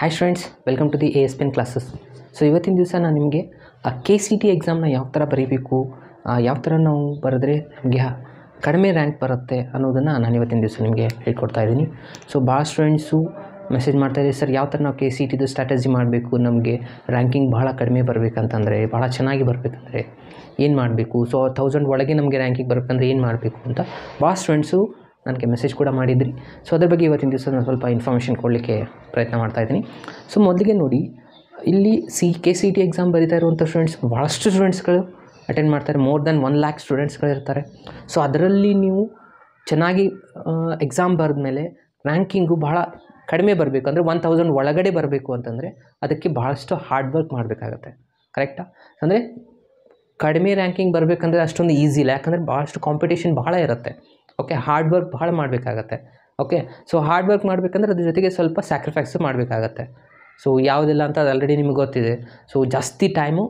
Hi friends, welcome to the ASPN classes. So ಇವತ್ತಿನ ದಿವಸ ನಾನು ನಿಮಗೆ KCT ಎಕ್ಸಾಮ್ನ ಯಾವ ಥರ ಬರೀಬೇಕು, ಯಾವ ಥರ ನಾವು ಬರೆದ್ರೆ ನಮಗೆ ಕಡಿಮೆ ರ್ಯಾಂಕ್ ಬರುತ್ತೆ ಅನ್ನೋದನ್ನು ನಾನು ಇವತ್ತಿನ ದಿವಸ ನಿಮಗೆ ಹೇಳ್ಕೊಡ್ತಾ ಇದ್ದೀನಿ. ಸೊ ಭಾಳ ಸ್ಟೂಡೆಂಟ್ಸು ಮೆಸೇಜ್ ಮಾಡ್ತಾಯಿದ್ದೀವಿ, ಸರ್ ಯಾವ ಥರ ನಾವು KCTದು ಸ್ಟ್ರಾಟಜಿ ಮಾಡಬೇಕು, ನಮಗೆ ರ್ಯಾಂಕಿಂಗ್ ಭಾಳ ಕಡಿಮೆ ಬರಬೇಕಂತಂದರೆ, ಭಾಳ ಚೆನ್ನಾಗಿ ಬರಬೇಕಂದ್ರೆ ಏನು ಮಾಡಬೇಕು, ಸೊ 1000 ಒಳಗೆ ನಮಗೆ ರ್ಯಾಂಕಿಂಗ್ ಬರಬೇಕಂದ್ರೆ ಏನು ಮಾಡಬೇಕು ಅಂತ ಭಾಳ ಸ್ಟೂಡೆಂಟ್ಸು ನನಗೆ ಮೆಸೇಜ್ ಕೂಡ ಮಾಡಿದ್ರಿ. ಸೊ ಅದ್ರ ಬಗ್ಗೆ ಇವತ್ತಿನ ದಿವಸ ನಾನು ಸ್ವಲ್ಪ ಇನ್ಫಾರ್ಮೇಷನ್ ಕೊಡಲಿಕ್ಕೆ ಪ್ರಯತ್ನ ಮಾಡ್ತಾಯಿದ್ದೀನಿ. ಸೊ ಮೊದಲಿಗೆ ನೋಡಿ, ಇಲ್ಲಿ KCT ಎಕ್ಸಾಮ್ ಬರೀತಾ ಇರುವಂಥ ಸ್ಟೂಡೆಂಟ್ಸ್ ಭಾಳಷ್ಟು ಸ್ಟೂಡೆಂಟ್ಸ್ಗಳು ಅಟೆಂಡ್ ಮಾಡ್ತಾರೆ. More than 1 lakh ಸ್ಟೂಡೆಂಟ್ಸ್ಗಳಿರ್ತಾರೆ. ಸೊ ಅದರಲ್ಲಿ ನೀವು ಚೆನ್ನಾಗಿ ಎಕ್ಸಾಮ್ ಬರೆದ್ಮೇಲೆ ರ್ಯಾಂಕಿಂಗು ಭಾಳ ಕಡಿಮೆ ಬರಬೇಕು ಅಂದರೆ 1000 ಒಳಗಡೆ ಬರಬೇಕು ಅಂತಂದರೆ ಅದಕ್ಕೆ ಭಾಳಷ್ಟು ಹಾರ್ಡ್ ವರ್ಕ್ ಮಾಡಬೇಕಾಗತ್ತೆ. ಕರೆಕ್ಟಾ? ಅಂದರೆ ಕಡಿಮೆ ರ್ಯಾಂಕಿಂಗ್ ಬರಬೇಕಂದ್ರೆ ಅಷ್ಟೊಂದು ಈಸಿ ಇಲ್ಲ, ಯಾಕಂದರೆ ಭಾಳಷ್ಟು ಕಾಂಪಿಟೇಷನ್ ಭಾಳ ಇರುತ್ತೆ. ಓಕೆ, ಹಾರ್ಡ್ ವರ್ಕ್ ಭಾಳ ಮಾಡಬೇಕಾಗತ್ತೆ. ಓಕೆ, ಸೊ ಹಾರ್ಡ್ ವರ್ಕ್ ಮಾಡಬೇಕಂದ್ರೆ ಅದ್ರ ಜೊತೆಗೆ ಸ್ವಲ್ಪ ಸ್ಯಾಕ್ರಿಫೈಸು ಮಾಡಬೇಕಾಗತ್ತೆ. ಸೊ ಯಾವುದೆಲ್ಲ ಅಂತ ಅದು ಆಲ್ರೆಡಿ ನಿಮಗೆ ಗೊತ್ತಿದೆ. ಸೊ ಜಾಸ್ತಿ ಟೈಮು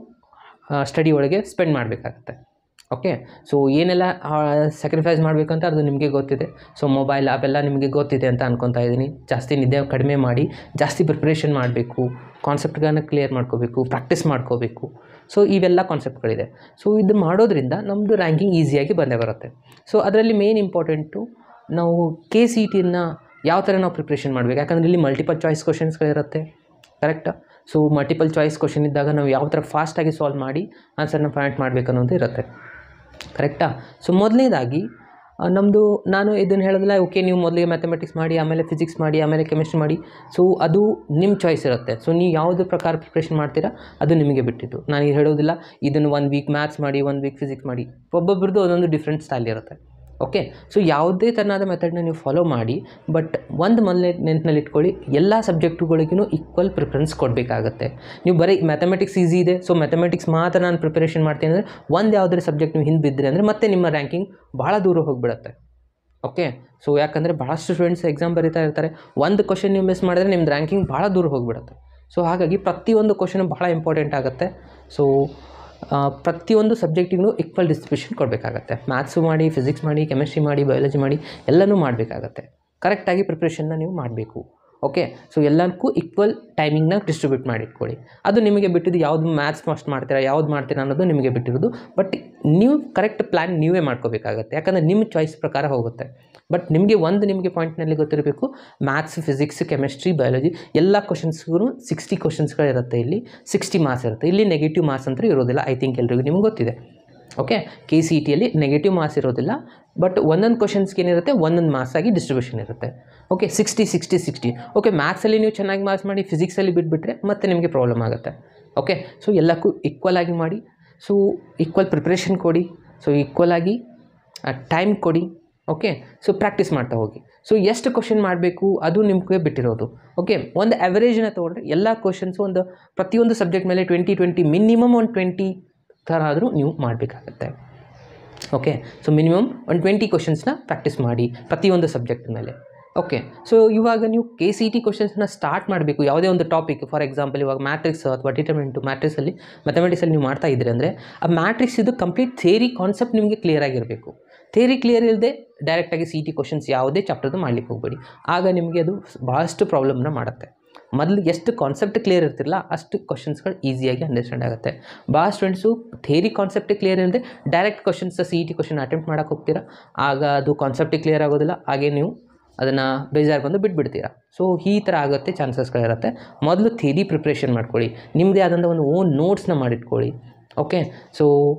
ಸ್ಟಡಿ ಒಳಗೆ ಸ್ಪೆಂಡ್ ಮಾಡಬೇಕಾಗತ್ತೆ. ಓಕೆ, ಸೊ ಏನೆಲ್ಲ ಸ್ಯಾಕ್ರಿಫೈಸ್ ಮಾಡಬೇಕಂತ ಅದು ನಿಮಗೆ ಗೊತ್ತಿದೆ. ಸೊ ಮೊಬೈಲ್ ಅವೆಲ್ಲ ನಿಮಗೆ ಗೊತ್ತಿದೆ ಅಂತ ಅನ್ಕೊತಾ ಇದ್ದೀನಿ. ಜಾಸ್ತಿ ನಿದ್ದೆ ಕಡಿಮೆ ಮಾಡಿ ಜಾಸ್ತಿ ಪ್ರಿಪ್ರೇಷನ್ ಮಾಡಬೇಕು, ಕಾನ್ಸೆಪ್ಟ್ಗಳನ್ನ ಕ್ಲಿಯರ್ ಮಾಡ್ಕೋಬೇಕು, ಪ್ರಾಕ್ಟೀಸ್ ಮಾಡ್ಕೋಬೇಕು. ಸೊ ಇವೆಲ್ಲ ಕಾನ್ಸೆಪ್ಟ್ಗಳಿದೆ. ಸೊ ಇದು ಮಾಡೋದ್ರಿಂದ ನಮ್ಮದು ರ್ಯಾಂಕಿಂಗ್ ಈಸಿಯಾಗಿ ಬಂದೇ ಬರುತ್ತೆ. ಸೊ ಅದರಲ್ಲಿ ಮೇನ್ ಇಂಪಾರ್ಟೆಂಟು ನಾವು KCTನ ಯಾವ ಥರ ನಾವು ಪ್ರಿಪ್ರೇಷನ್ ಮಾಡಬೇಕು, ಯಾಕಂದರೆ ಇಲ್ಲಿ ಮಲ್ಟಿಪಲ್ ಚಾಯ್ಸ್ ಕ್ವಶನ್ಸ್ಗಳಿರುತ್ತೆ. ಕರೆಕ್ಟಾ? ಸೊ ಮಲ್ಟಿಪಲ್ ಚಾಯ್ಸ್ ಕ್ವಶನ್ ಇದ್ದಾಗ ನಾವು ಯಾವ ಥರ ಫಾಸ್ಟಾಗಿ ಸಾಲ್ವ್ ಮಾಡಿ ಆನ್ಸರ್ನ ಫೈಂಡ್ ಮಾಡಬೇಕು ಅನ್ನೋದು ಇರುತ್ತೆ. ಕರೆಕ್ಟಾ? ಸೊ ಮೊದಲನೇದಾಗಿ ನಮ್ಮದು, ನಾನು ಇದನ್ನು ಹೇಳೋದಿಲ್ಲ, ಓಕೆ ನೀವು ಮೊದಲಿಗೆ ಮ್ಯಾಥಮೆಟಿಕ್ಸ್ ಮಾಡಿ, ಆಮೇಲೆ ಫಿಸಿಕ್ಸ್ ಮಾಡಿ, ಆಮೇಲೆ ಕೆಮಿಸ್ಟ್ರಿ ಮಾಡಿ. ಸೊ ಅದು ನಿಮ್ಮ ಚಾಯ್ಸ್ ಇರುತ್ತೆ. ಸೊ ನೀವು ಯಾವುದೇ ಪ್ರಕಾರ ಪ್ರಿಪ್ರೇಷನ್ ಮಾಡ್ತೀರಾ ಅದು ನಿಮಗೆ ಬಿಟ್ಟಿದ್ದು. ನಾನು ಹೇಳೋದಿಲ್ಲ ಇದನ್ನು 1 ವೀಕ್ ಮ್ಯಾಥ್ಸ್ ಮಾಡಿ, 1 ವೀಕ್ ಫಿಸಿಕ್ಸ್ ಮಾಡಿ. ಒಬ್ಬೊಬ್ರದ್ದು ಒಂದೊಂದು ಡಿಫ್ರೆಂಟ್ ಸ್ಟೈಲ್ ಇರುತ್ತೆ. ಓಕೆ, ಸೊ ಯಾವುದೇ ಥರನಾದ ಮೆಥಡ್ನ ನೀವು ಫಾಲೋ ಮಾಡಿ, ಬಟ್ ಒಂದು ಮೊದಲನೇ ನೆನಪಿನಲ್ಲಿ ಇಟ್ಕೊಳ್ಳಿ, ಎಲ್ಲ ಸಬ್ಜೆಕ್ಟುಗಳಿಗೂ ಈಕ್ವಲ್ ಪ್ರಿಫರೆನ್ಸ್ ಕೊಡಬೇಕಾಗತ್ತೆ. ನೀವು ಬರೀ ಮ್ಯಾಥಮೆಟಿಕ್ಸ್ ಈಸಿ ಇದೆ, ಸೊ ಮ್ಯಾಥಮೆಟಿಕ್ಸ್ ಮಾತ್ರ ನಾನು ಪ್ರಿಪರೇಷನ್ ಮಾಡ್ತೀನಿ ಅಂದರೆ ಒಂದು ಯಾವುದೇ ಸಬ್ಜೆಕ್ಟ್ ನೀವು ಹಿಂದೆ ಬಿದ್ದರೆ ಅಂದರೆ ಮತ್ತೆ ನಿಮ್ಮ ರ್ಯಾಂಕಿಂಗ್ ಭಾಳ ದೂರ ಹೋಗಿಬಿಡುತ್ತೆ. ಓಕೆ, ಸೊ ಯಾಕಂದರೆ ಭಾಳಷ್ಟು ಸ್ಟೂಡೆಂಟ್ಸ್ ಎಕ್ಸಾಮ್ ಬರೀತಾ ಇರ್ತಾರೆ. ಒಂದು ಕ್ವಶನ್ ನೀವು ಮಿಸ್ ಮಾಡಿದ್ರೆ ನಿಮ್ಮದು ರ್ಯಾಂಕಿಂಗ್ ಭಾಳ ದೂರ ಹೋಗಿಬಿಡುತ್ತೆ. ಸೊ ಹಾಗಾಗಿ ಪ್ರತಿಯೊಂದು ಕ್ವಶನ್ ಭಾಳ ಇಂಪಾರ್ಟೆಂಟ್ ಆಗುತ್ತೆ. ಸೊ ಪ್ರತಿಯೊಂದು ಸಬ್ಜೆಕ್ಟಿಗೂ ಈಕ್ವಲ್ ಡಿಸ್ಟ್ರಿಬ್ಯೂಷನ್ ಕೊಡಬೇಕಾಗತ್ತೆ. ಮ್ಯಾಥ್ಸು ಮಾಡಿ, ಫಿಸಿಕ್ಸ್ ಮಾಡಿ, ಕೆಮಿಸ್ಟ್ರಿ ಮಾಡಿ, ಬಯಾಲಜಿ ಮಾಡಿ, ಎಲ್ಲನೂ ಮಾಡಬೇಕಾಗತ್ತೆ. ಕರೆಕ್ಟಾಗಿ ಪ್ರಿಪ್ರೇಷನ್ನ ನೀವು ಮಾಡಬೇಕು. ಓಕೆ, ಸೊ ಎಲ್ಲದಕ್ಕೂ ಈಕ್ವಲ್ ಟೈಮಿಂಗ್ನ ಡಿಸ್ಟ್ರಿಬ್ಯೂಟ್ ಮಾಡಿಟ್ಕೊಳ್ಳಿ. ಅದು ನಿಮಗೆ ಬಿಟ್ಟಿದ್ದು, ಯಾವುದು ಮ್ಯಾಥ್ಸ್ ಫಸ್ಟ್ ಮಾಡ್ತೀರಾ, ಯಾವ್ದು ಮಾಡ್ತೀರಾ ಅನ್ನೋದು ನಿಮಗೆ ಬಿಟ್ಟಿರೋದು. ಬಟ್ ನೀವು ಕರೆಕ್ಟ್ ಪ್ಲ್ಯಾನ್ ನೀವೇ ಮಾಡ್ಕೋಬೇಕಾಗತ್ತೆ, ಯಾಕಂದರೆ ನಿಮ್ಮ ಚಾಯ್ಸ್ ಪ್ರಕಾರ ಹೋಗುತ್ತೆ. ಬಟ್ ನಿಮಗೆ ಪಾಯಿಂಟ್ನಲ್ಲಿ ಗೊತ್ತಿರಬೇಕು, ಮ್ಯಾಥ್ಸ್, ಫಿಸಿಕ್ಸ್, ಕೆಮಿಸ್ಟ್ರಿ, ಬಯಾಲಜಿ ಎಲ್ಲ ಕ್ವಶನ್ಸ್ಗೂ 60 ಕ್ವಶನ್ಸ್ಗಳಿರುತ್ತೆ. ಇಲ್ಲಿ 60 ಮಾರ್ಕ್ಸ್ ಇರುತ್ತೆ. ಇಲ್ಲಿ ನೆಗೆಟಿವ್ ಮಾರ್ಕ್ಸ್ ಅಂತ ಇರೋದಿಲ್ಲ. ಐ ಥಿಂಕ್ ಎಲ್ರಿಗೂ ನಿಮ್ಗೆ ಗೊತ್ತಿದೆ. ಓಕೆ, KCTಯಲ್ಲಿ ನೆಗೆಟಿವ್ ಮಾರ್ಕ್ಸ್ ಇರೋದಿಲ್ಲ. ಬಟ್ ಒಂದೊಂದು ಕ್ವಶನ್ಸ್ಗೆ ಏನಿರುತ್ತೆ, ಒಂದೊಂದು ಮಾರ್ಕ್ಸ್ ಆಗಿ ಡಿಸ್ಟ್ರಿಬ್ಯೂಷನ್ ಇರುತ್ತೆ. ಓಕೆ, 60. ಓಕೆ, ಮ್ಯಾಥ್ಸಲ್ಲಿ ನೀವು ಚೆನ್ನಾಗಿ ಮಾರ್ಕ್ಸ್ ಮಾಡಿ, ಫಿಸಿಕ್ಸಲ್ಲಿ ಬಿಟ್ಬಿಟ್ರೆ ಮತ್ತೆ ನಿಮಗೆ ಪ್ರಾಬ್ಲಮ್ ಆಗುತ್ತೆ. ಓಕೆ, ಸೊ ಎಲ್ಲಕ್ಕೂ ಈಕ್ವಲ್ ಆಗಿ ಮಾಡಿ. ಸೊ ಈಕ್ವಲ್ ಪ್ರಿಪ್ರೇಷನ್ ಕೊಡಿ. ಸೊ ಈಕ್ವಲ್ ಆಗಿ ಟೈಮ್ ಕೊಡಿ. ಓಕೆ, ಸೊ ಪ್ರಾಕ್ಟೀಸ್ ಮಾಡ್ತಾ ಹೋಗಿ. ಸೊ ಎಷ್ಟು ಕ್ವಶನ್ ಮಾಡಬೇಕು ಅದು ನಿಮಗೆ ಬಿಟ್ಟಿರೋದು. ಓಕೆ, ಒಂದು ಆ್ಯಾವರೇಜನ್ನ ತೊಗೊಂಡ್ರೆ ಎಲ್ಲ ಕ್ವಶನ್ಸು ಪ್ರತಿಯೊಂದು ಸಬ್ಜೆಕ್ಟ್ ಮೇಲೆ 20 ಮಿನಿಮಮ್ ಒಂದು 20 ಥರ ಆದರೂ ನೀವು ಮಾಡಬೇಕಾಗತ್ತೆ. ಓಕೆ, ಸೊ ಮಿನಿಮಮ್ ಒಂದು 20 ಕ್ವಶನ್ಸ್ನ ಪ್ರಾಕ್ಟೀಸ್ ಮಾಡಿ ಪ್ರತಿಯೊಂದು ಸಬ್ಜೆಕ್ಟ್ ಮೇಲೆ. ಓಕೆ, ಸೊ ಇವಾಗ ನೀವು KCT ಕ್ವಶನ್ಸ್ನ ಸ್ಟಾರ್ಟ್ ಮಾಡಬೇಕು. ಯಾವುದೇ ಒಂದು ಟಾಪಿಕ್, ಫಾರ್ ಎಕ್ಸಾಂಪಲ್ ಇವಾಗ ಮ್ಯಾಟ್ರಿಕ್ಸ್ ಅಥವಾ ಡಿಟರ್ಮಿನೆಂಟು ಮ್ಯಾಟ್ರಿಕ್ಸಲ್ಲಿ ಮ್ಯಾಥಮೆಟಿಕ್ಸಲ್ಲಿ ನೀವು ಮಾಡ್ತಾ ಇದ್ದೀರಿ ಅಂದರೆ ಆ ಮ್ಯಾಟ್ರಿಕ್ಸ್ ಇದು ಕಂಪ್ಲೀಟ್ ಥಿಯರಿ ಕಾನ್ಸೆಪ್ಟ್ ನಿಮಗೆ ಕ್ಲಿಯರ್ ಆಗಿರಬೇಕು. ಥಿಯರಿ ಕ್ಲಿಯರ್ ಇಲ್ಲದೆ ಡೈರೆಕ್ಟಾಗಿ CT ಕ್ವಶನ್ಸ್ ಯಾವುದೇ ಚಾಪ್ಟರ್ದು ಮಾಡಲಿಕ್ಕೆ ಹೋಗಬೇಡಿ. ಆಗ ನಿಮಗೆ ಅದು ಭಾಳಷ್ಟು ಪ್ರಾಬ್ಲಮ್ನ ಮಾಡುತ್ತೆ. ಮೊದಲು ಎಷ್ಟು ಕಾನ್ಸೆಪ್ಟ್ ಕ್ಲಿಯರ್ ಇರ್ತಿರಲ್ಲ ಅಷ್ಟು ಕ್ವಶನ್ಸ್ಗಳು ಈಸಿಯಾಗಿ ಅಂಡರ್ಸ್ಟ್ಯಾಂಡ್ ಆಗುತ್ತೆ. ಭಾಳ ಸ್ಟೂಡೆಂಟ್ಸು ಥಿಯರಿ ಕಾನ್ಸೆಪ್ಟೇ ಕ್ಲಿಯರ್ ಇಲ್ಲದೆ direct questions CT question attempt ಮಾಡೋಕ್ಕೆ ಹೋಗ್ತೀರಾ. ಆಗ ಅದು ಕಾನ್ಸೆಪ್ಟೇ ಕ್ಲಿಯರ್ ಆಗೋದಿಲ್ಲ. ಹಾಗೆ ನೀವು ಅದನ್ನು ಬೇಜಾರು ಬಂದು ಬಿಟ್ಬಿಡ್ತೀರಾ. ಸೊ ಈ ಥರ ಆಗುತ್ತೆ, ಚಾನ್ಸಸ್ಗಳಿರುತ್ತೆ. ಮೊದಲು ಥಿಯರಿ ಪ್ರಿಪ್ರೇಷನ್ ಮಾಡ್ಕೊಳ್ಳಿ. ನಿಮ್ಮದೇ ಆದಂಥ ಒಂದು ಓನ್ ನೋಟ್ಸ್ನ ಮಾಡಿಟ್ಕೊಳ್ಳಿ. ಓಕೆ, ಸೊ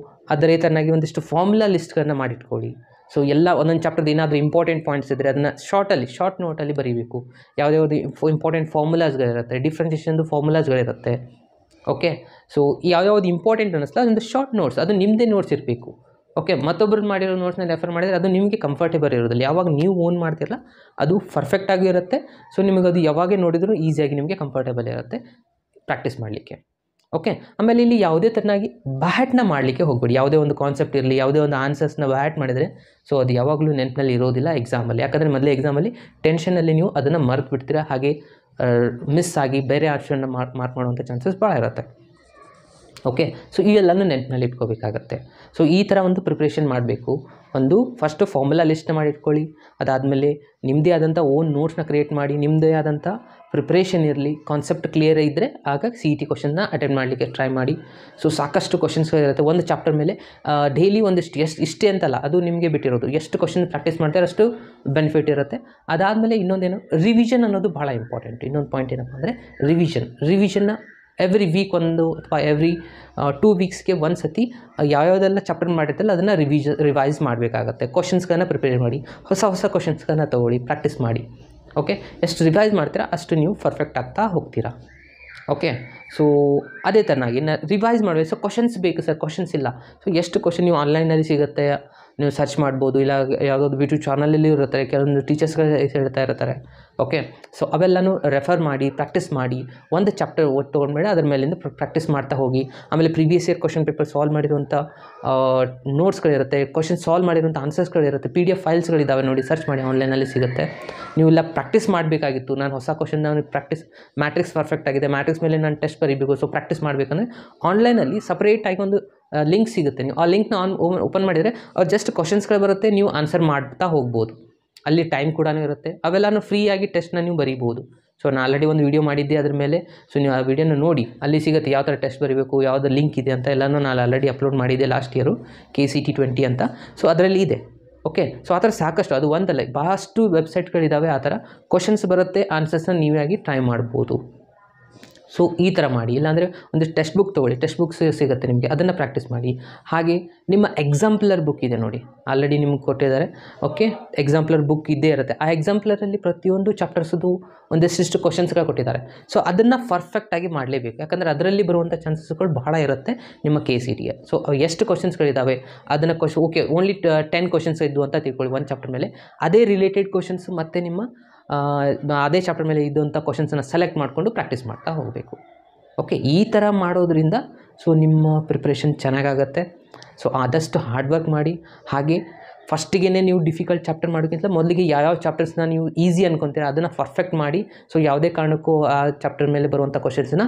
ಅದೇ ಥರನಾಗಿ ಒಂದಿಷ್ಟು ಫಾರ್ಮುಲಾ ಲಿಸ್ಟ್ಗಳನ್ನ ಮಾಡಿಟ್ಕೊಳ್ಳಿ. ಸೊ ಎಲ್ಲ ಒಂದೊಂದು ಚಾಪ್ಟರ್ದು ಏನಾದರೂ ಇಂಪಾರ್ಟೆಂಟ್ ಪಾಯಿಂಟ್ಸ್ ಇದ್ದರೆ ಅದನ್ನು ಶಾರ್ಟ್ ನೋಟಲ್ಲಿ ಬರೀಬೇಕು. ಯಾವುದೇ ಇಂಪಾರ್ಟೆಂಟ್ ಫಾರ್ಮುಲಾಸ್ಗಳಿರುತ್ತೆ, ಡಿಫ್ರೆನ್ಷಿಯೇಷನ್ದು ಫಾರ್ಮುಲಾಸ್ಗಳಿರುತ್ತೆ. ಓಕೆ, ಸೊ ಯಾವ್ಯಾವುದು ಇಂಪಾರ್ಟೆಂಟ್ ಅನ್ನಿಸ್ತಾ ಅದೊಂದು ಶಾರ್ಟ್ ನೋಟ್ಸ್, ಅದು ನಿಮ್ಮದೇ ನೋಟ್ಸ್ ಇರಬೇಕು. ಓಕೆ, ಮತ್ತೊಬ್ಬರು ಮಾಡಿರೋ ನೋಟ್ಸ್ನ ರೆಫರ್ ಮಾಡಿದರೆ ಅದು ನಿಮಗೆ ಕಂಫರ್ಟೇಬಲ್ ಇರೋದಿಲ್ಲ. ಯಾವಾಗ ನೀವು ಓನ್ ಮಾಡ್ತಿರಲ್ಲ ಅದು ಪರ್ಫೆಕ್ಟಾಗಿ ಇರುತ್ತೆ. ಸೊ ನಿಮಗದು ಯಾವಾಗೇ ನೋಡಿದರೂ ಈಸಿಯಾಗಿ ನಿಮಗೆ ಕಂಫರ್ಟೇಬಲ್ ಇರುತ್ತೆ ಪ್ರಾಕ್ಟೀಸ್ ಮಾಡಲಿಕ್ಕೆ. ಓಕೆ, ಆಮೇಲೆ ಇಲ್ಲಿ ಯಾವುದೇ ಥರನಾಗಿ ಬ್ಯಾಟ್ನ ಮಾಡಲಿಕ್ಕೆ ಹೋಗಬೇಡಿ. ಯಾವುದೇ ಒಂದು ಕಾನ್ಸೆಪ್ಟ್ ಇರಲಿ, ಯಾವುದೇ ಒಂದು ಆನ್ಸರ್ಸ್ನ ಬ್ಯಾಟ್ ಮಾಡಿದರೆ ಸೊ ಅದು ಯಾವಾಗಲೂ ನೆನಪಿನಲ್ಲಿ ಇರೋದಿಲ್ಲ ಎಕ್ಸಾಮಲ್ಲಿ. ಯಾಕಂದರೆ ಮೊದಲೇ ಎಕ್ಸಾಮಲ್ಲಿ ಟೆನ್ಷನಲ್ಲಿ ನೀವು ಅದನ್ನು ಮರೆತು ಬಿಡ್ತೀರಾ. ಹಾಗೆ ಮಿಸ್ ಆಗಿ ಬೇರೆ ಆಪ್ಷನ್ನ ಮಾರ್ಕ್ ಮಾಡುವಂಥ ಚಾನ್ಸಸ್ ಭಾಳ ಇರುತ್ತೆ. ಓಕೆ. ಸೊ ಇವೆಲ್ಲನೂ ನೆನಪಿನಲ್ಲಿ ಇಟ್ಕೋಬೇಕಾಗತ್ತೆ. ಸೊ ಈ ಥರ ಒಂದು ಪ್ರಿಪ್ರೇಷನ್ ಮಾಡಬೇಕು. ಒಂದು ಫಸ್ಟು ಫಾರ್ಮುಲಾ ಲಿಸ್ಟ್ ಮಾಡಿ ಇಟ್ಕೊಳ್ಳಿ. ಅದಾದಮೇಲೆ ನಿಮ್ಮದೇ ಆದಂಥ ಓನ್ ನೋಟ್ಸ್ನ ಕ್ರಿಯೇಟ್ ಮಾಡಿ, ನಿಮ್ಮದೇ ಆದಂಥ ಪ್ರಿಪ್ರೇಷನ್ ಇರಲಿ. ಕಾನ್ಸೆಪ್ಟ್ ಕ್ಲಿಯರ್ ಇದ್ದರೆ ಆಗ CET ಕ್ವಶನ್ನ ಅಟೆಂಡ್ ಮಾಡಲಿಕ್ಕೆ ಟ್ರೈ ಮಾಡಿ. ಸೊ ಸಾಕಷ್ಟು ಕ್ವಶನ್ಸ್ಗಳಿರುತ್ತೆ ಒಂದು ಚಾಪ್ಟರ್ ಮೇಲೆ. ಡೈಲಿ ಒಂದಿಷ್ಟು ಇಷ್ಟೇ ಅಂತಲ್ಲ, ಅದು ನಿಮಗೆ ಬಿಟ್ಟಿರೋದು. ಎಷ್ಟು ಕ್ವಶನ್ ಪ್ರಾಕ್ಟೀಸ್ ಮಾಡ್ತಾರೆ ಅಷ್ಟು ಬೆನಿಫಿಟ್ ಇರುತ್ತೆ. ಅದಾದಮೇಲೆ ಇನ್ನೊಂದೇನು, ರಿವಿಷನ್ ಅನ್ನೋದು ಭಾಳ ಇಂಪಾರ್ಟೆಂಟ್. ಇನ್ನೊಂದು ಪಾಯಿಂಟ್ ಏನಪ್ಪ ಅಂದರೆ ರಿವಿಷನ್ನ ಎವ್ರಿ ವೀಕ್ ಒಂದು ಅಥವಾ ಎವ್ರಿ 2 ವೀಕ್ಸ್ಗೆ ಒಂದು ಸತಿ ಯಾವ್ಯಾವುದೆಲ್ಲ ಚಾಪ್ಟರ್ ಮಾಡಿರ್ತಲ್ಲ ಅದನ್ನು ರಿವೈಸ್ ಮಾಡಬೇಕಾಗತ್ತೆ. ಕ್ವಶನ್ಸ್ಗಳನ್ನ ಪ್ರಿಪೇರ್ ಮಾಡಿ, ಹೊಸ ಕ್ವಶನ್ಸ್ಗಳನ್ನ ತೊಗೊಳ್ಳಿ, ಪ್ರಾಕ್ಟೀಸ್ ಮಾಡಿ. ಓಕೆ. ಎಷ್ಟು ರಿವೈಸ್ ಮಾಡ್ತೀರಾ ಅಷ್ಟು ನೀವು ಪರ್ಫೆಕ್ಟ್ ಆಗ್ತಾ ಹೋಗ್ತೀರಾ. ಓಕೆ. ಸೊ ಅದೇ ಥರನಾಗಿ ರಿವೈಸ್ ಮಾಡಬೇಕು. ಸೊ ಕ್ವಶನ್ಸ್ ಬೇಕು ಸರ್, ಕ್ವಶನ್ಸ್ ಇಲ್ಲ. ಸೊ ಎಷ್ಟು ಕ್ವಶನ್ ನೀವು ಆನ್ಲೈನಲ್ಲಿ ಸಿಗುತ್ತೆ, ನೀವು ಸರ್ಚ್ ಮಾಡ್ಬೋದು. ಇಲ್ಲ ಯಾವುದಾದ್ರು ಯೂಟ್ಯೂಬ್ ಚಾನಲಲ್ಲಿ ಇರುತ್ತೆ, ಕೆಲವೊಂದು ಟೀಚರ್ಸ್ಗಳು ಹೇಳ್ತಾ ಇರ್ತಾರೆ. ಓಕೆ. ಸೊ ಅವೆಲ್ಲನೂ ರೆಫರ್ ಮಾಡಿ, ಪ್ರಾಕ್ಟೀಸ್ ಮಾಡಿ. ಒಂದು ಚಾಪ್ಟರ್ ಓದಿ ತೊಗೊಂಡ್ಬೇಡ, ಅದ್ರ ಮೇಲಿಂದ ಪ್ರಾಕ್ಟೀಸ್ ಮಾಡ್ತಾ ಹೋಗಿ. ಆಮೇಲೆ previous year question paper solve ಮಾಡಿರುವಂಥ ನೋಟ್ಸ್ಗಳಿರುತ್ತೆ, ಕ್ವಶನ್ ಸಾಲ್ವ್ ಮಾಡಿರುವಂಥ ಆನ್ಸರ್ಸ್ಗಳಿರುತ್ತೆ, PDF ಫೈಲ್ಸ್ಗಳಿದ್ದಾವೆ ನೋಡಿ, ಸರ್ಚ್ ಮಾಡಿ, ಆನ್ಲೈನಲ್ಲಿ ಸಿಗುತ್ತೆ. ನೀವೆಲ್ಲ ಪ್ರಾಕ್ಟೀಸ್ ಮಾಡಬೇಕಾಗಿತ್ತು. ನಾನು ಹೊಸ ಕ್ವಶನ್ ಪ್ರಾಕ್ಟೀಸ್, ಮ್ಯಾಟ್ರಿಕ್ಸ್ ಪರ್ಫೆಕ್ಟ್ ಆಗಿದೆ, ಮ್ಯಾಟ್ರಿಕ್ಸ್ ಮೇಲೆ ನಾನು ಟೆಸ್ಟ್ ಬರೀಬೇಕು. ಸೊ ಪ್ರಾಕ್ಟೀಸ್ ಮಾಡಬೇಕಂದ್ರೆ ಆನ್ಲೈನಲ್ಲಿ ಸಪ್ರೇಟಾಗಿ ಒಂದು ಲಿಂಕ್ ಸಿಗುತ್ತೆ. ನೀವು ಆ ಲಿಂಕ್ನ ಓಪನ್ ಮಾಡಿದರೆ ಅವ್ರು ಜಸ್ಟ್ ಕ್ವಶನ್ಸ್ಗಳು ಬರುತ್ತೆ, ನೀವು ಆನ್ಸರ್ ಮಾಡ್ತಾ ಹೋಗ್ಬೋದು. ಅಲ್ಲಿ ಟೈಮ್ ಕೂಡ ಇರುತ್ತೆ. ಅವೆಲ್ಲನೂ ಫ್ರೀಯಾಗಿ ಟೆಸ್ಟ್ನ ನೀವು ಬರೀಬೋದು. ಸೊ ನಾನು ಆಲ್ರೆಡಿ ಒಂದು ವೀಡಿಯೋ ಮಾಡಿದ್ದೆ ಅದ್ರ ಮೇಲೆ. ಸೊ ನೀವು ಆ ವಿಡಿಯೋನ ನೋಡಿ, ಅಲ್ಲಿ ಸಿಗುತ್ತೆ ಯಾವ ಥರ ಟೆಸ್ಟ್ ಬರೀಬೇಕು, ಯಾವುದು ಲಿಂಕ್ ಇದೆ ಅಂತ ಎಲ್ಲನೂ ನಾನು ಆಲ್ರೆಡಿ ಅಪ್ಲೋಡ್ ಮಾಡಿದ್ದೆ ಲಾಸ್ಟ್ ಇಯರು, KCET 20 ಅಂತ. ಸೊ ಅದರಲ್ಲಿ ಇದೆ. ಓಕೆ. ಸೊ ಆ ಥರ ಸಾಕಷ್ಟು, ಅದು ಒಂದಲ್ಲ ಬಹಳಷ್ಟು ವೆಬ್ಸೈಟ್ಗಳಿದ್ದಾವೆ. ಆ ಥರ ಕ್ವಶನ್ಸ್ ಬರುತ್ತೆ, ಆನ್ಸರ್ಸ್ನ ನೀವೇ ಆಗಿ ಟ್ರೈ ಮಾಡ್ಬೋದು. ಸೊ ಈ ಥರ ಮಾಡಿ. ಇಲ್ಲಾಂದರೆ ಒಂದು ಟೆಕ್ಸ್ಟ್ ಬುಕ್ ತೊಗೊಳ್ಳಿ, ಟೆಕ್ಸ್ಟ್ ಬುಕ್ಸ್ ಸಿಗುತ್ತೆ ನಿಮಗೆ, ಅದನ್ನು ಪ್ರಾಕ್ಟೀಸ್ ಮಾಡಿ. ಹಾಗೆ ನಿಮ್ಮ ಎಕ್ಸಾಂಪ್ಲರ್ ಬುಕ್ ಇದೆ ನೋಡಿ, ಆಲ್ರೆಡಿ ನಿಮ್ಗೆ ಕೊಟ್ಟಿದ್ದಾರೆ. ಓಕೆ. ಎಕ್ಸಾಂಪ್ಲರ್ ಬುಕ್ ಇದ್ದೇ ಇರುತ್ತೆ. ಆ ಎಕ್ಸಾಂಪ್ಲರಲ್ಲಿ ಪ್ರತಿಯೊಂದು ಚಾಪ್ಟರ್ಸ್ದು ಒಂದಿಷ್ಟು ಕ್ವಶನ್ಸ್ಗಳು ಕೊಟ್ಟಿದ್ದಾರೆ. ಸೊ ಅದನ್ನು ಪರ್ಫೆಕ್ಟಾಗಿ ಮಾಡಲೇಬೇಕು, ಯಾಕಂದರೆ ಅದರಲ್ಲಿ ಬರುವಂಥ ಚಾನ್ಸಸ್ಗಳು ಬಹಳ ಇರುತ್ತೆ ನಿಮ್ಮ KCETಗೆ. ಸೊ ಎಷ್ಟು ಕ್ವಶನ್ಸ್ಗಳಿದ್ದಾವೆ ಅದನ್ನು ಓಕೆ ಓನ್ಲಿ 10 ಕ್ವಶನ್ಸ್ ಇದ್ದು ಅಂತ ತಿಳ್ಕೊಳ್ಳಿ ಒಂದು ಚಾಪ್ಟರ್ ಮೇಲೆ. ಅದೇ ರಿಲೇಟೆಡ್ ಕ್ವಶನ್ಸ್ ಮತ್ತು ನಿಮ್ಮ ಅದೇ ಚಾಪ್ಟರ್ ಮೇಲೆ ಇದ್ದಂಥ ಕ್ವಶನ್ಸನ್ನು ಸೆಲೆಕ್ಟ್ ಮಾಡಿಕೊಂಡು ಪ್ರಾಕ್ಟೀಸ್ ಮಾಡ್ತಾ ಹೋಗಬೇಕು. ಓಕೆ. ಈ ಥರ ಮಾಡೋದ್ರಿಂದ ಸೊ ನಿಮ್ಮ ಪ್ರಿಪ್ರೇಷನ್ ಚೆನ್ನಾಗಾಗತ್ತೆ. ಸೊ ಆದಷ್ಟು ಹಾರ್ಡ್ ವರ್ಕ್ ಮಾಡಿ. ಹಾಗೆ ಫಸ್ಟಿಗೆ ನೀವು ಡಿಫಿಕಲ್ಟ್ ಚಾಪ್ಟರ್ ಮಾಡೋಕ್ಕಿಂತ ಮೊದಲಿಗೆ ಯಾವ್ಯಾವ ಚಾಪ್ಟರ್ಸ್ನ ನೀವು ಈಸಿ ಅನ್ಕೊತೀರ ಅದನ್ನು ಪರ್ಫೆಕ್ಟ್ ಮಾಡಿ. ಸೊ ಯಾವುದೇ ಕಾರಣಕ್ಕೂ ಆ ಚಾಪ್ಟರ್ ಮೇಲೆ ಬರುವಂಥ ಕ್ವಶನ್ಸನ್ನ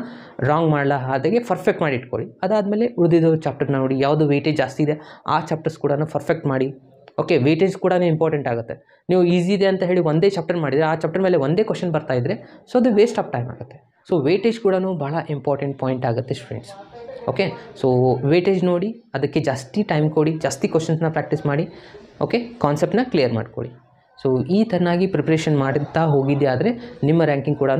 ರಾಂಗ್ ಮಾಡಲ್ಲ ಹಾಗೆ ಪರ್ಫೆಕ್ಟ್ ಮಾಡಿ ಇಟ್ಕೊಳ್ಳಿ. ಅದಾದಮೇಲೆ ಉಳಿದಿರೋ ಚಾಪ್ಟರ್ನ ನೋಡಿ, ಯಾವುದು ವೇಟೇಜ್ ಜಾಸ್ತಿ ಇದೆ ಆ ಚಾಪ್ಟರ್ಸ್ ಕೂಡ ಪರ್ಫೆಕ್ಟ್ ಮಾಡಿ. ಓಕೆ. ವೇಟೇಜ್ ಕೂಡ ಇಂಪಾರ್ಟೆಂಟ್ ಆಗುತ್ತೆ. ನೀವು ಈಸಿ ಇದೆ ಅಂತ ಹೇಳಿ ಒಂದೇ ಚಾಪ್ಟರ್ ಮಾಡಿದರೆ ಆ ಚಾಪ್ಟರ್ ಮೇಲೆ ಒಂದೇ ಕ್ವಶನ್ ಬರ್ತಾ ಇದ್ದರೆ ಸೊ ಅದು ವೇಸ್ಟ್ ಆಫ್ ಟೈಮ್ ಆಗುತ್ತೆ. ಸೊ ವೇಟೇಜ್ ಕೂಡ ಭಾಳ ಇಂಪಾರ್ಟೆಂಟ್ ಪಾಯಿಂಟ್ ಆಗುತ್ತೆ ಸ್ಟೂಡೆಂಟ್ಸ್. ಓಕೆ. ಸೊ ವೇಟೇಜ್ ನೋಡಿ, ಅದಕ್ಕೆ ಜಾಸ್ತಿ ಟೈಮ್ ಕೊಡಿ, ಜಾಸ್ತಿ ಕ್ವಶನ್ಸ್ನ ಪ್ರಾಕ್ಟೀಸ್ ಮಾಡಿ. ಓಕೆ. ಕಾನ್ಸೆಪ್ಟ್ನ ಕ್ಲಿಯರ್ ಮಾಡ್ಕೊಳ್ಳಿ. ಸೊ ಈ ಥರನಾಗಿ ಪ್ರಿಪ್ರೇಷನ್ ಮಾಡುತ್ತಾ ಹೋಗಿದ್ದೆ ಆದರೆ ನಿಮ್ಮ ರ್ಯಾಂಕಿಂಗ್ ಕೂಡ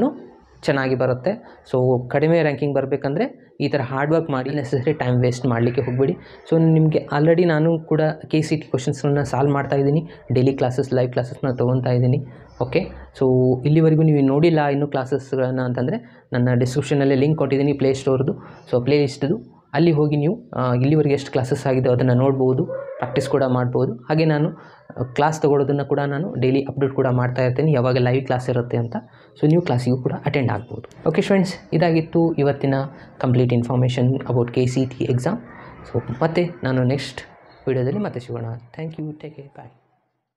ಚೆನ್ನಾಗಿ ಬರುತ್ತೆ. ಸೊ ಕಡಿಮೆ ರ್ಯಾಂಕಿಂಗ್ ಬರಬೇಕಂದ್ರೆ ಈ ಥರ ಹಾರ್ಡ್ ವರ್ಕ್ ಮಾಡಿ, ನೆಸೆಸರಿ ಟೈಮ್ ವೇಸ್ಟ್ ಮಾಡಲಿಕ್ಕೆ ಹೋಗಬೇಡಿ. ಸೊ ನಿಮಗೆ ಆಲ್ರೆಡಿ ನಾನು ಕೂಡ KCET ಕ್ವಶನ್ಸ್ಗಳನ್ನ ಸಾಲ್ವ್ ಮಾಡ್ತಾ ಇದ್ದೀನಿ. ಡೈಲಿ ಕ್ಲಾಸಸ್, ಲೈವ್ ಕ್ಲಾಸಸ್ನ ತೊಗೊತಾ ಇದ್ದೀನಿ. ಓಕೆ. ಸೊ ಇಲ್ಲಿವರೆಗೂ ನೀವು ನೋಡಿಲ್ಲ ಇನ್ನೂ ಕ್ಲಾಸಸ್ಗಳನ್ನು ಅಂತಂದರೆ ನನ್ನ ಡಿಸ್ಕ್ರಿಪ್ಷನಲ್ಲಿ ಲಿಂಕ್ ಕೊಟ್ಟಿದ್ದೀನಿ ಪ್ಲೇಸ್ಟೋರ್ದು. ಸೊ ಪ್ಲೇ ಲಿಸ್ಟ್ದು ಅಲ್ಲಿ ಹೋಗಿ ನೀವು ಇಲ್ಲಿವರೆಗೆ ಎಷ್ಟು ಕ್ಲಾಸಸ್ ಆಗಿದೆ ಅದನ್ನು ನೋಡ್ಬೋದು, ಪ್ರಾಕ್ಟೀಸ್ ಕೂಡ ಮಾಡ್ಬೋದು. ಹಾಗೆ ನಾನು ಕ್ಲಾಸ್ ತೊಗೊಳೋದನ್ನು ಕೂಡ ನಾನು ಡೈಲಿ ಅಪ್ಡೇಟ್ ಕೂಡ ಮಾಡ್ತಾ ಇರ್ತೀನಿ, ಯಾವಾಗ ಲೈವ್ ಕ್ಲಾಸ್ ಇರುತ್ತೆ ಅಂತ. ಸೊ ನೀವು ಕ್ಲಾಸಿಗೂ ಕೂಡ ಅಟೆಂಡ್ ಆಗ್ಬೋದು. ಓಕೆ ಫ್ರೆಂಡ್ಸ್, ಇದಾಗಿತ್ತು ಇವತ್ತಿನ complete information about KCET exam. So ಮತ್ತೆ ನಾನು ನೆಕ್ಸ್ಟ್ ವಿಡಿಯೋದಲ್ಲಿ ಮತ್ತೆ ಸಿಗೋಣ. Thank you. Take care. Bye.